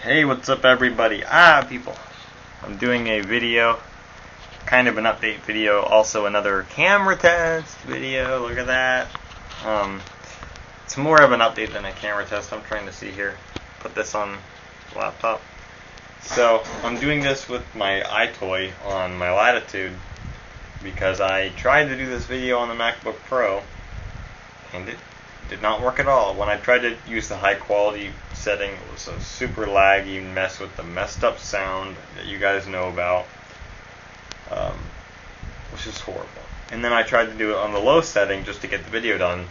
Hey, what's up everybody? People. I'm doing a video, kind of an update video, also another camera test video. Look at that. It's more of an update than a camera test. I'm trying to see here. Put this on the laptop. So, I'm doing this with my iToy on my Latitude because I tried to do this video on the MacBook Pro and it did not work at all. When I tried to use the high quality setting, it was a super laggy mess with the messed up sound that you guys know about, which is horrible. And then I tried to do it on the low setting just to get the video done,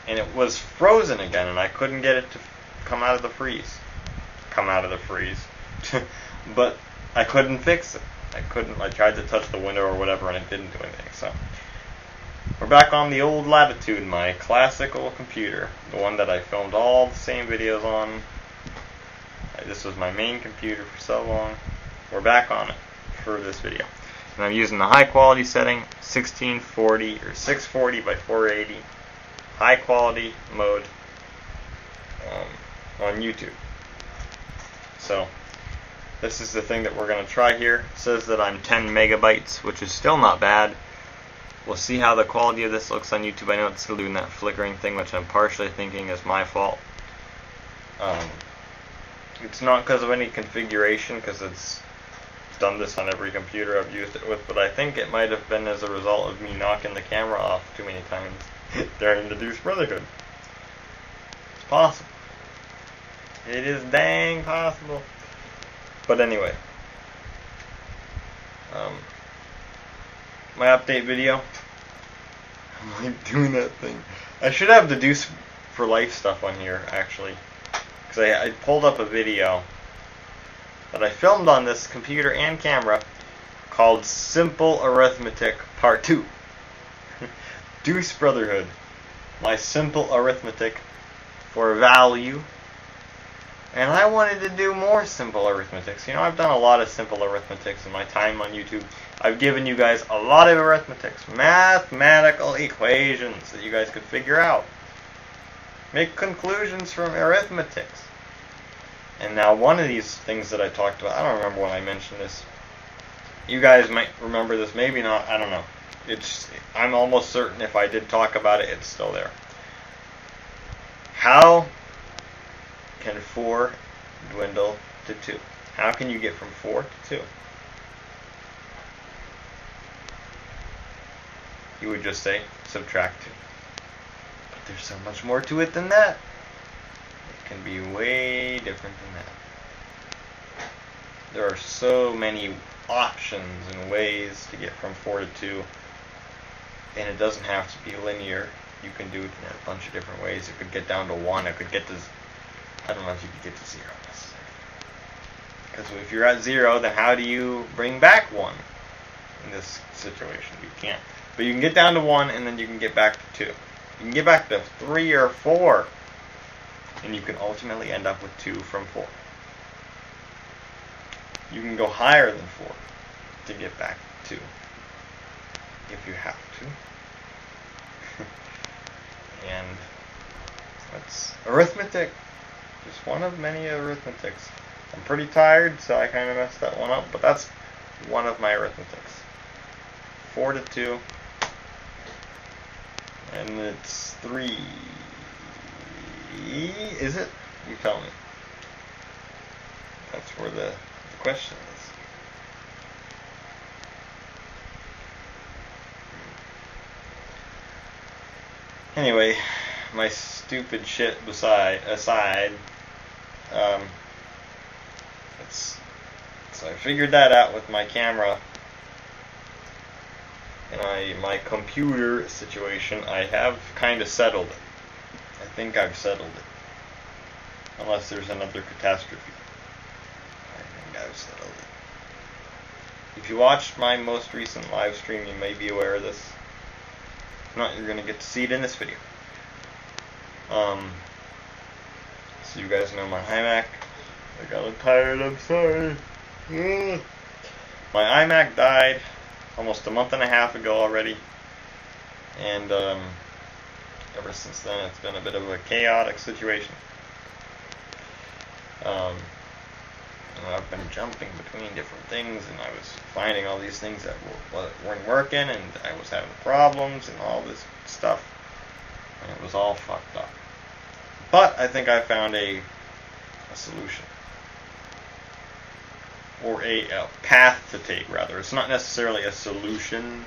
and it was frozen again, and I couldn't get it to come out of the freeze. But I couldn't fix it. I tried to touch the window or whatever, and it didn't do anything. So we're back on the old Latitude, my classical computer, the one that I filmed all the same videos on. This was my main computer for so long. We're back on it for this video. And I'm using the high quality setting, 1640 or 640 by 480, high quality mode on YouTube. So this is the thing that we're going to try here. It says that I'm 10 megabytes, which is still not bad. We'll see how the quality of this looks on YouTube. I know it's still doing that flickering thing, which I'm partially thinking is my fault. It's not because of any configuration, because it's done this on every computer I've used it with, but I think it might have been as a result of me knocking the camera off too many times during the Deuce Brotherhood. It's possible. It is dang possible. But anyway. My update video. I'm like doing that thing. I should have the Deuce for Life stuff on here, actually. Because I pulled up a video that I filmed on this computer and camera called Simple Arithmetic Part 2. Deuce Brotherhood. My simple arithmetic for value. And I wanted to do more simple arithmetics. You know, I've done a lot of simple arithmetics in my time on YouTube. I've given you guys a lot of arithmetics, mathematical equations that you guys could figure out. Make conclusions from arithmetics. And now one of these things that I talked about, I don't remember when I mentioned this. You guys might remember this, maybe not, I don't know. I'm almost certain if I did talk about it, it's still there. How can 4 dwindle to 2? How can you get from 4 to 2? You would just say subtract 2. But there's so much more to it than that. It can be way different than that. There are so many options and ways to get from 4 to 2, and it doesn't have to be linear. You can do it in a bunch of different ways. It could get down to 1. It could get to, I don't know if you could get to 0 necessarily. Because if you're at 0, then how do you bring back 1 in this situation? You can't. But you can get down to 1, and then you can get back to 2. You can get back to 3 or 4, and you can ultimately end up with 2 from 4. You can go higher than 4 to get back to 2, if you have to. And that's arithmetic. Just one of many arithmetics. I'm pretty tired, so I kind of messed that one up, but that's one of my arithmetics. 4 to 2. And it's 3. Is it? You tell me. That's where the question is. Anyway, my stupid shit aside, so I figured that out with my camera and my computer situation. I have kind of settled it. I think I've settled it. Unless there's another catastrophe. I think I've settled it. If you watched my most recent live stream, you may be aware of this. If not, you're going to get to see it in this video. So you guys know my iMac. I got tired, I'm sorry. My iMac died almost a month and a half ago already. And ever since then it's been a bit of a chaotic situation. And I've been jumping between different things, and I was finding all these things that weren't working, and I was having problems and all this stuff, and it was all fucked up. But I think I found a solution, or a path to take, rather. It's not necessarily a solution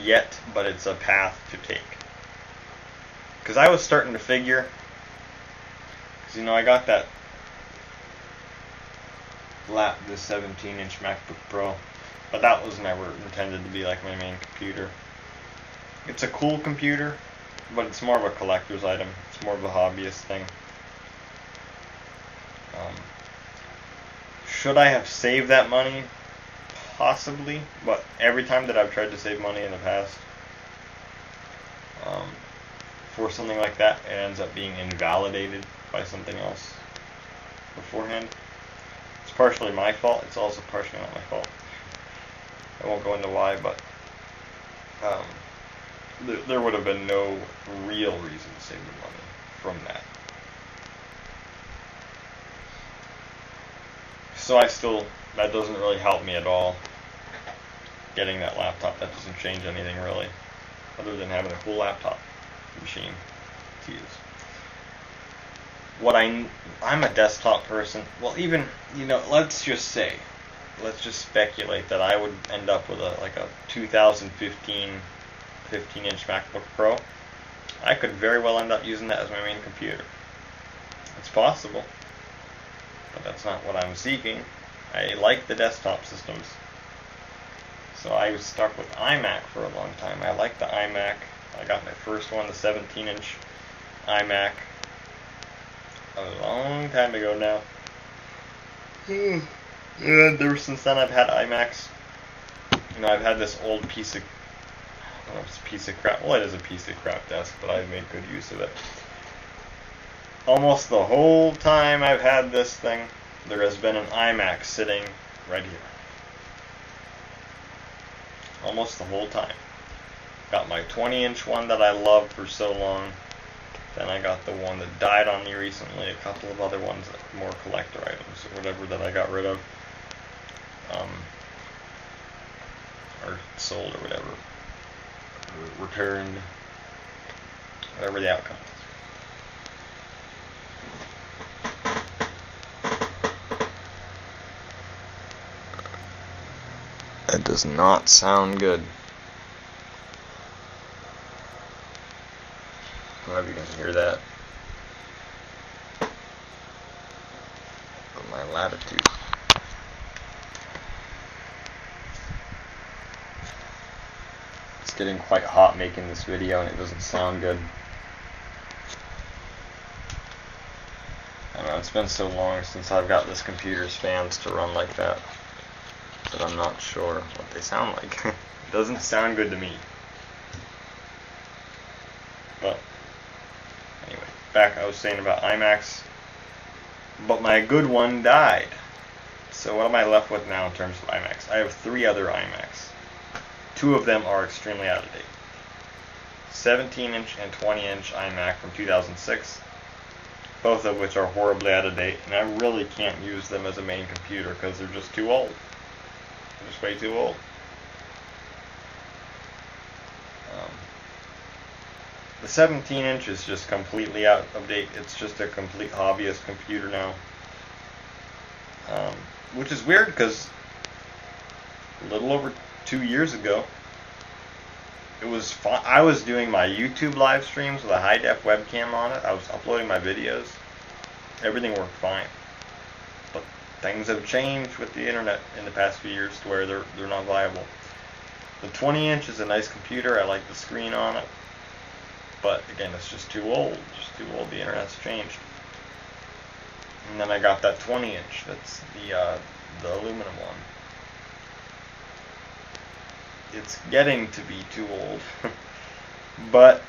yet, but it's a path to take. Because I was starting to figure, because I got that this 17-inch MacBook Pro, but that was never intended to be like my main computer. It's a cool computer, but it's more of a collector's item. It's more of a hobbyist thing. Should I have saved that money? Possibly, but every time that I've tried to save money in the past for something like that, it ends up being invalidated by something else beforehand. It's partially my fault. It's also partially not my fault. I won't go into why, but there would have been no real reason to save the money from that. So that doesn't really help me at all. Getting that laptop, that doesn't change anything really, other than having a cool laptop machine to use. I'm a desktop person. Well, even, let's just speculate that I would end up with a 2015 15-inch MacBook Pro. I could very well end up using that as my main computer. It's possible, but that's not what I'm seeking. I like the desktop systems. So I was stuck with iMac for a long time. I like the iMac. I got my first one, the 17-inch iMac, a long time ago now. And ever since then I've had iMacs. I've had this old piece of, I don't know if it's a piece of crap. Well, it is a piece of crap desk, but I've made good use of it. Almost the whole time I've had this thing, there has been an iMac sitting right here. Almost the whole time. Got my 20-inch one that I loved for so long. Then I got the one that died on me recently. A couple of other ones that were more collector items or whatever that I got rid of. Or sold or whatever. Or returned. Whatever the outcome is. It does not sound good. I don't know if you can hear that. But my latitude. It's getting quite hot making this video and it doesn't sound good. I don't know, it's been so long since I've got this computer's fans to run like that I'm not sure what they sound like. It doesn't sound good to me. But anyway, back I was saying about iMacs. But my good one died. So what am I left with now in terms of iMacs? I have 3 other iMacs. 2 of them are extremely out of date. 17-inch and 20-inch iMac from 2006. Both of which are horribly out of date. And I really can't use them as a main computer because they're just too old. They're just way too old. The 17-inch is just completely out of date. It's just a complete hobbyist computer now. Which is weird because a little over 2 years ago, it was fun. I was doing my YouTube live streams with a high-def webcam on it. I was uploading my videos. Everything worked fine. But things have changed with the internet in the past few years to where they're not viable. The 20-inch is a nice computer. I like the screen on it. But again, it's just too old. Just too old. The internet's changed. And then I got that 20-inch. That's the aluminum one. It's getting to be too old. But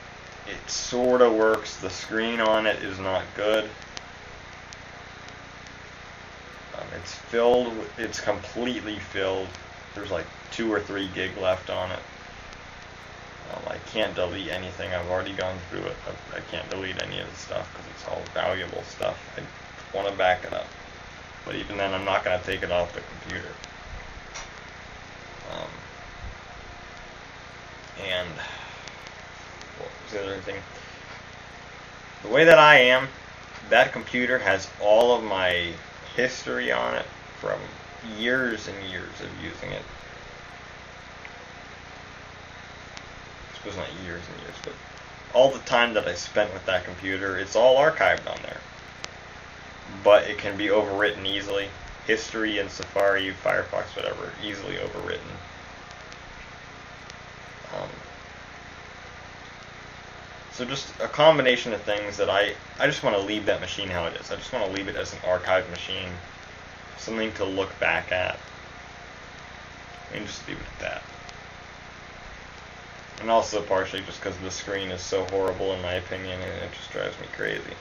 it sort of works. The screen on it is not good. It's filled. It's completely filled. There's like 2 or 3 gig left on it. I can't delete anything. I've already gone through it. I can't delete any of the stuff because it's all valuable stuff. I want to back it up. But even then, I'm not going to take it off the computer. And what was the other thing? The way that I am, that computer has all of my history on it from years and years of using it. I suppose not years and years, but all the time that I spent with that computer, it's all archived on there. But it can be overwritten easily. History in Safari, Firefox, whatever, easily overwritten. So just a combination of things that I just want to leave that machine how it is. I just want to leave it as an archived machine. Something to look back at. And just leave it at that. And also partially just because the screen is so horrible in my opinion and it just drives me crazy.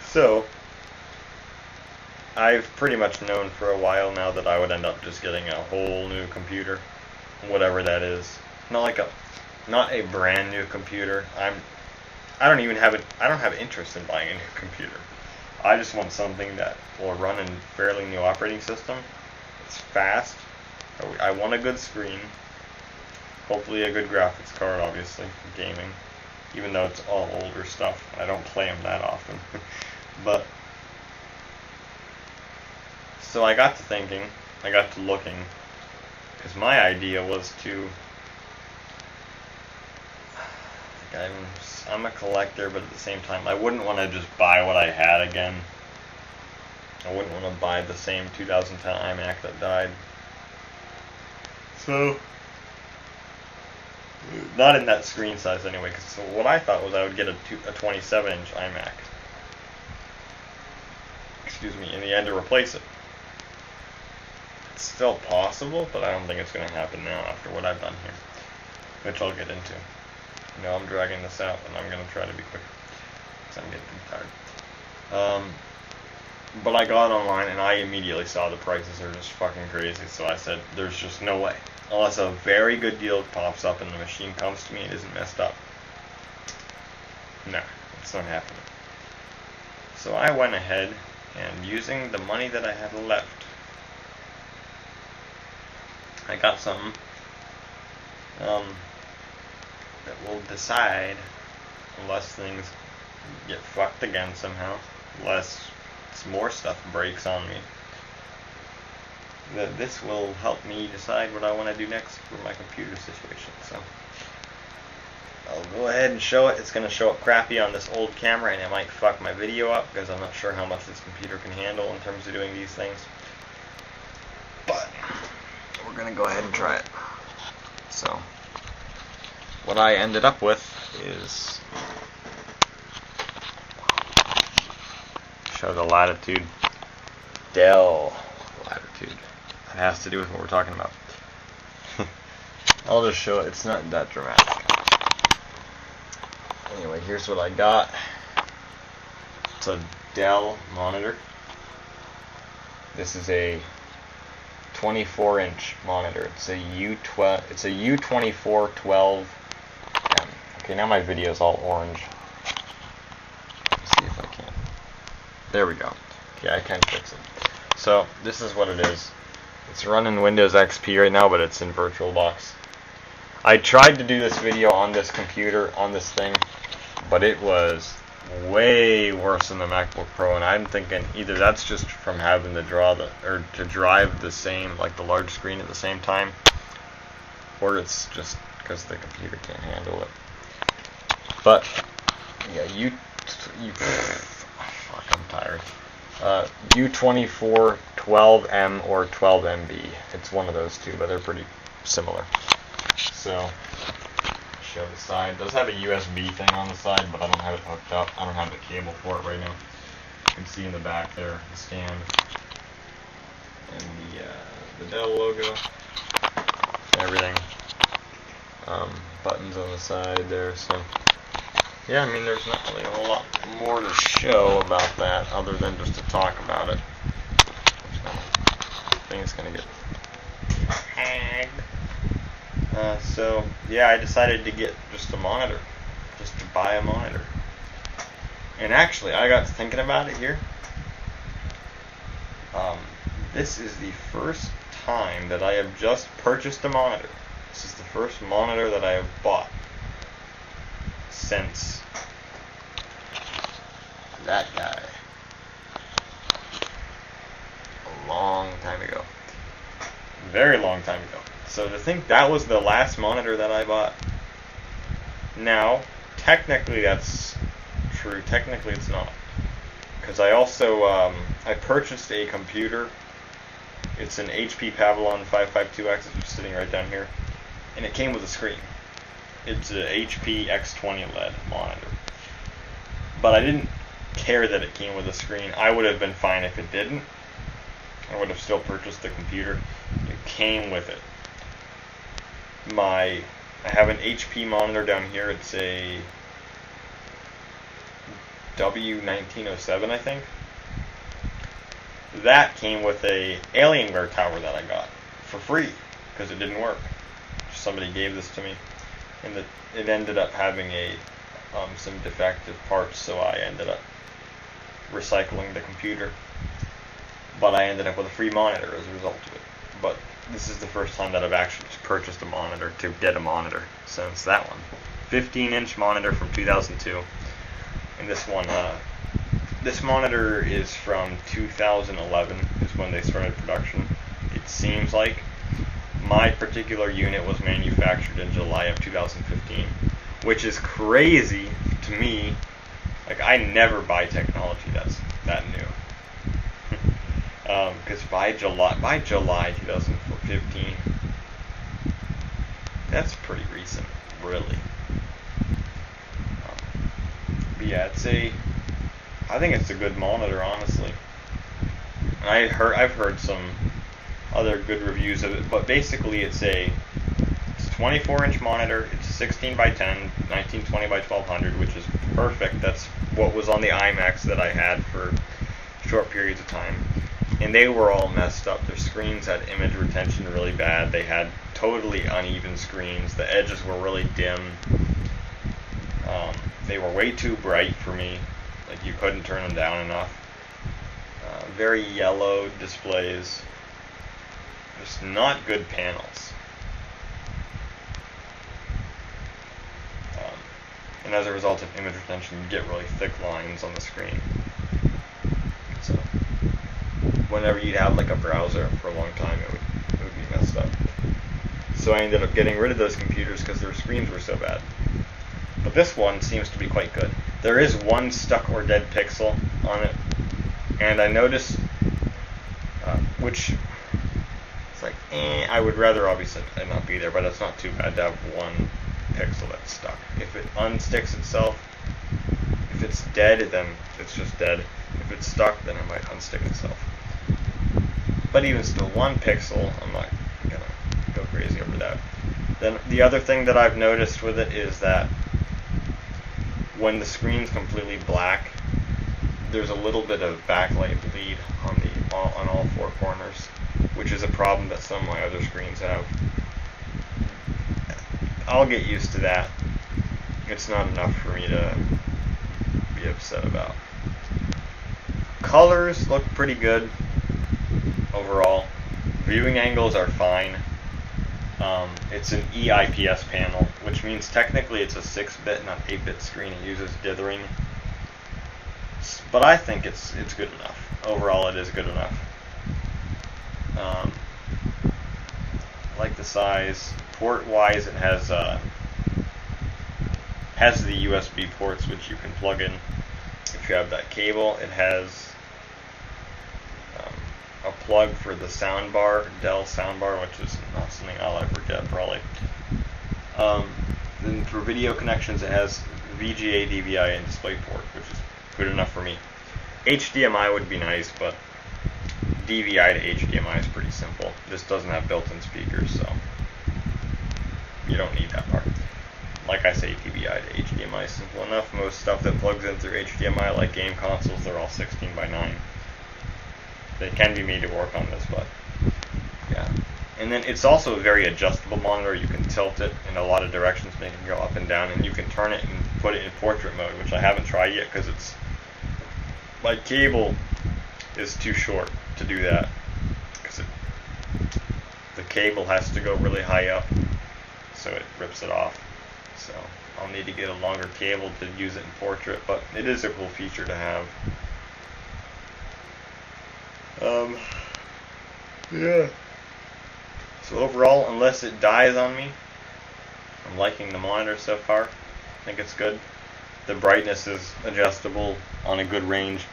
So, I've pretty much known for a while now that I would end up just getting a whole new computer. Whatever that is. Not a brand new computer. I don't have interest in buying a new computer. I just want something that will run in fairly new operating system. It's fast. I want a good screen. Hopefully a good graphics card, obviously, for gaming. Even though it's all older stuff. I don't play them that often. But, so I got to thinking, I got to looking, because my idea was to, I'm a collector, but at the same time, I wouldn't want to just buy what I had again. I wouldn't want to buy the same 2010 iMac that died. So, not in that screen size anyway, because what I thought was I would get a 27-inch iMac. Excuse me, in the end to replace it. It's still possible, but I don't think it's going to happen now after what I've done here, which I'll get into. You know, I'm dragging this out, and I'm going to try to be quick, because I'm getting tired. But I got online, and I immediately saw the prices are just fucking crazy, so I said, there's just no way. Unless a very good deal pops up and the machine comes to me and isn't messed up. No, it's not happening. So I went ahead, and using the money that I had left, I got something that will decide, unless things get fucked again somehow, unless more stuff breaks on me, that this will help me decide what I want to do next for my computer situation. So I'll go ahead and show it. It's going to show up crappy on this old camera, and it might fuck my video up because I'm not sure how much this computer can handle in terms of doing these things. But we're going to go ahead and try it. So what I ended up with is, show the latitude, Dell Latitude. That has to do with what we're talking about. I'll just show it. It's not that dramatic. Anyway, here's what I got. It's a Dell monitor. This is a 24-inch monitor. It's a U12. It's a U2412M. Okay, now my video's all orange. Let's see if I can. There we go. Okay, I can fix it. So this is what it is. It's running Windows XP right now, but it's in VirtualBox. I tried to do this video on this computer, on this thing, but it was way worse than the MacBook Pro, and I'm thinking either that's just from having to drive the same, like the large screen at the same time, or it's just because the computer can't handle it. But yeah, fuck, I'm tired. U2412M or 12MB. It's one of those two, but they're pretty similar. So, show the side. It does have a USB thing on the side, but I don't have it hooked up. I don't have the cable for it right now. You can see in the back there, the stand, and the Dell logo, and everything. Buttons on the side there, so yeah, I mean, there's not really a whole lot more to show about that other than just to talk about it. I think it's gonna get tagged. So yeah, I decided to get just a monitor, just to buy a monitor, And actually, I got to thinking about it here. This is the first time that I have just purchased a monitor. This is the first monitor that I have bought since that guy. A long time ago. Very long time ago. So to think that was the last monitor that I bought. Now, technically that's true. Technically it's not. Because I also, I purchased a computer. It's an HP Pavilion 552X, it's sitting right down here. And it came with a screen. It's a HP X20 LED monitor. But I didn't care that it came with a screen. I would have been fine if it didn't. I would have still purchased the computer. It came with it. I have an HP monitor down here. It's a W1907, I think. That came with a Alienware tower that I got for free because it didn't work. Somebody gave this to me, and it ended up having some defective parts, so I ended up recycling the computer. But I ended up with a free monitor as a result of it. But this is the first time that I've actually purchased a monitor to get a monitor since that one. 15-inch monitor from 2002. And this one, this monitor is from 2011, is when they started production. It seems like my particular unit was manufactured in July of 2015, which is crazy to me. Like, I never buy technology that's that new. Because by July 2015, that's pretty recent, really. But yeah, I think it's a good monitor, honestly. And I've heard some other good reviews of it, but basically it's a 24-inch monitor. It's 16 by 10, 1920 by 1200, which is perfect. That's what was on the iMacs that I had for short periods of time. And they were all messed up. Their screens had image retention really bad. They had totally uneven screens. The edges were really dim. They were way too bright for me. Like, you couldn't turn them down enough. Very yellow displays. Just not good panels. And as a result of image retention, you get really thick lines on the screen. So whenever you'd have like a browser for a long time, it would be messed up. So I ended up getting rid of those computers because their screens were so bad. But this one seems to be quite good. There is one stuck or dead pixel on it, and I noticed, which it's like, I would rather obviously not be there, but it's not too bad to have one pixel that's stuck. If it unsticks itself, if it's dead, then it's just dead. If it's stuck, then it might unstick itself. But even still, one pixel, I'm not gonna go crazy over that. Then the other thing that I've noticed with it is that when the screen's completely black, there's a little bit of backlight bleed on all four corners, which is a problem that some of my other screens have. I'll get used to that. It's not enough for me to be upset about. Colors look pretty good overall. Viewing angles are fine. It's an EIPS panel, which means technically it's a 6-bit, not 8-bit screen. It uses dithering. But I think it's good enough. Overall, it is good enough. I like the size. Port-wise, it has the USB ports, which you can plug in if you have that cable. It has a plug for the soundbar, Dell soundbar, which is not something I'll ever get, probably. Then for video connections, it has VGA, DVI, and DisplayPort, which is good enough for me. HDMI would be nice, but DVI to HDMI is pretty simple. This doesn't have built-in speakers, so you don't need that part. Like I say, DVI to HDMI is simple enough. Most stuff that plugs in through HDMI, like game consoles, they're all 16 by 9. They can be made to work on this, but yeah. And then it's also a very adjustable monitor. You can tilt it in a lot of directions, make it go up and down, and you can turn it and put it in portrait mode, which I haven't tried yet because it's my cable is too short to do that, because the cable has to go really high up, so it rips it off. So I'll need to get a longer cable to use it in portrait, but it is a cool feature to have. Yeah. So overall, unless it dies on me, I'm liking the monitor so far. I think it's good. The brightness is adjustable on a good range.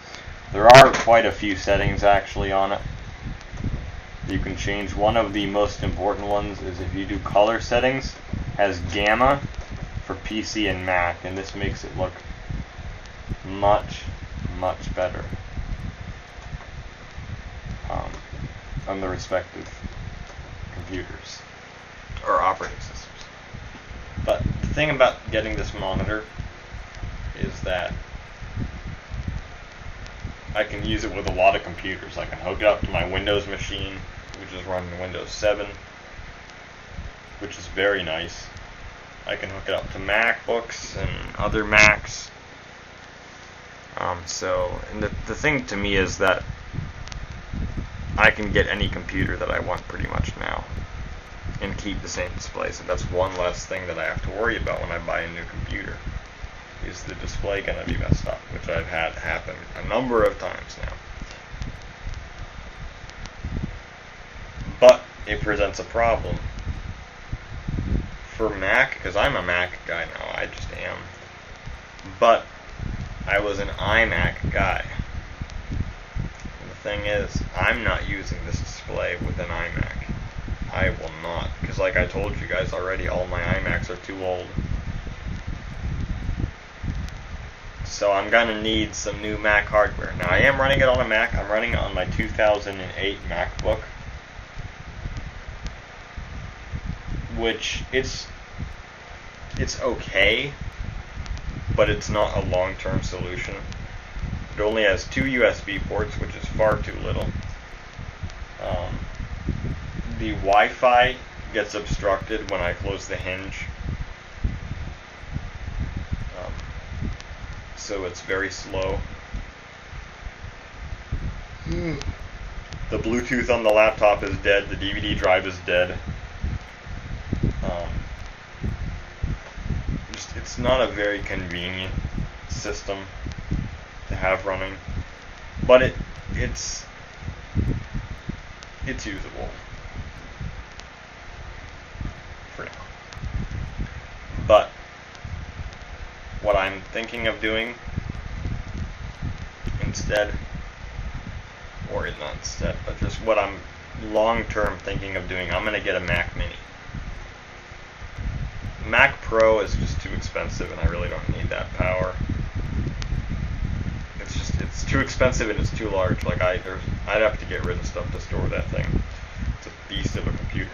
There are quite a few settings actually on it. You can change. One of the most important ones is if you do color settings, has gamma for PC and Mac, and this makes it look much better on the respective computers or operating systems. But the thing about getting this monitor is that I can use it with a lot of computers. I can hook it up to my Windows machine, which is running Windows 7, which is very nice. I can hook it up to MacBooks and other Macs. And the thing to me is that I can get any computer that I want pretty much now and keep the same display. So that's one less thing that I have to worry about when I buy a new computer. Is the display going to be messed up, which I've had happen a number of times now. But it presents a problem for Mac, because I'm a Mac guy now, I just am. But I was an iMac guy. And the thing is, I'm not using this display with an iMac. I will not, because like I told you guys already, all my iMacs are too old. So I'm going to need some new Mac hardware. Now I am running it on a Mac. I'm running it on my 2008 MacBook, which it's okay, but it's not a long-term solution. It only has 2 USB ports, which is far too little. The Wi-Fi gets obstructed when I close the hinge. So it's very slow. The Bluetooth on the laptop is dead. The DVD drive is dead. It's not a very convenient system to have running, but it's usable for now. But what I'm thinking of doing instead, or not instead, but just what I'm long-term thinking of doing, I'm going to get a Mac Mini. Mac Pro is just too expensive, and I really don't need that power. It's too expensive and it's too large. Like I'd have to get rid of stuff to store that thing. It's a beast of a computer.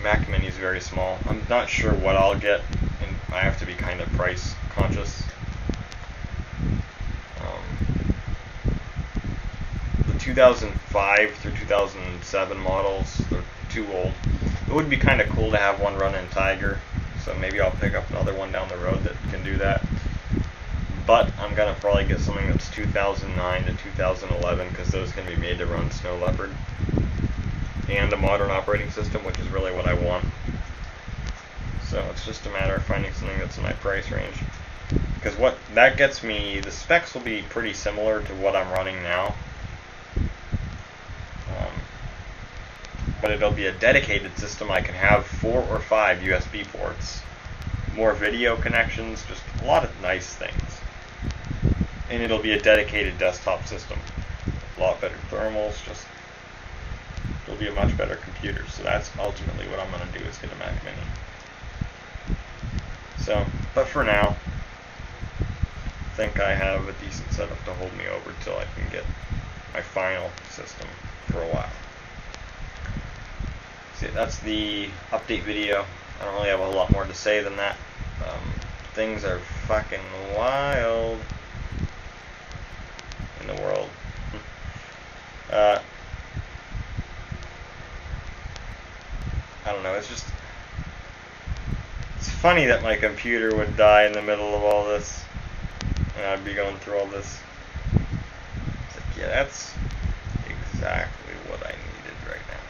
Mac Mini is very small. I'm not sure what I'll get, and I have to be kind of price conscious. The 2005 through 2007 models, they're too old. It would be kind of cool to have one run in Tiger, so maybe I'll pick up another one down the road that can do that. But I'm going to probably get something that's 2009 to 2011, because those can be made to run Snow Leopard and a modern operating system, which is really what I want. So it's just a matter of finding something that's in my price range. Because what that gets me, the specs will be pretty similar to what I'm running now. But it'll be a dedicated system. I can have 4 or 5 USB ports, more video connections, just a lot of nice things. And it'll be a dedicated desktop system. A lot better thermals, just it'll be a much better computer. So that's ultimately what I'm going to do, is get a Mac Mini. So, but for now, I think I have a decent setup to hold me over till I can get my final system for a while. See, that's the update video. I don't really have a lot more to say than that. Things are fucking wild in the world. I don't know, it's funny that my computer would die in the middle of all this. and I'd be going through all this. It's like, yeah, that's exactly what I needed right now.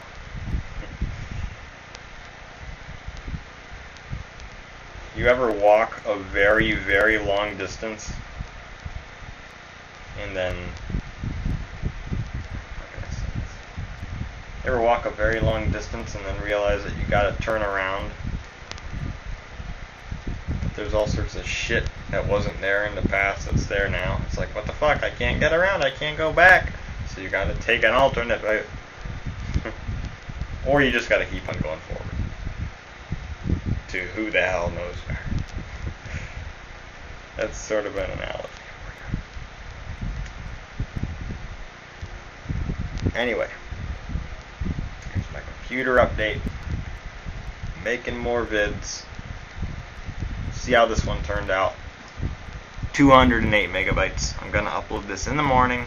You ever walk a very, very long distance and then, how can I say this? You ever walk a very long distance and then realize that you gotta turn around? There's all sorts of shit that wasn't there in the past that's there now. It's like, what the fuck? I can't get around. I can't go back. So you gotta take an alternate route. Or you just gotta keep on going forward. To who the hell knows where. That's sort of an analogy for you. Anyway. Here's my computer update. Making more vids. See how this one turned out. 208 megabytes. I'm gonna upload this in the morning.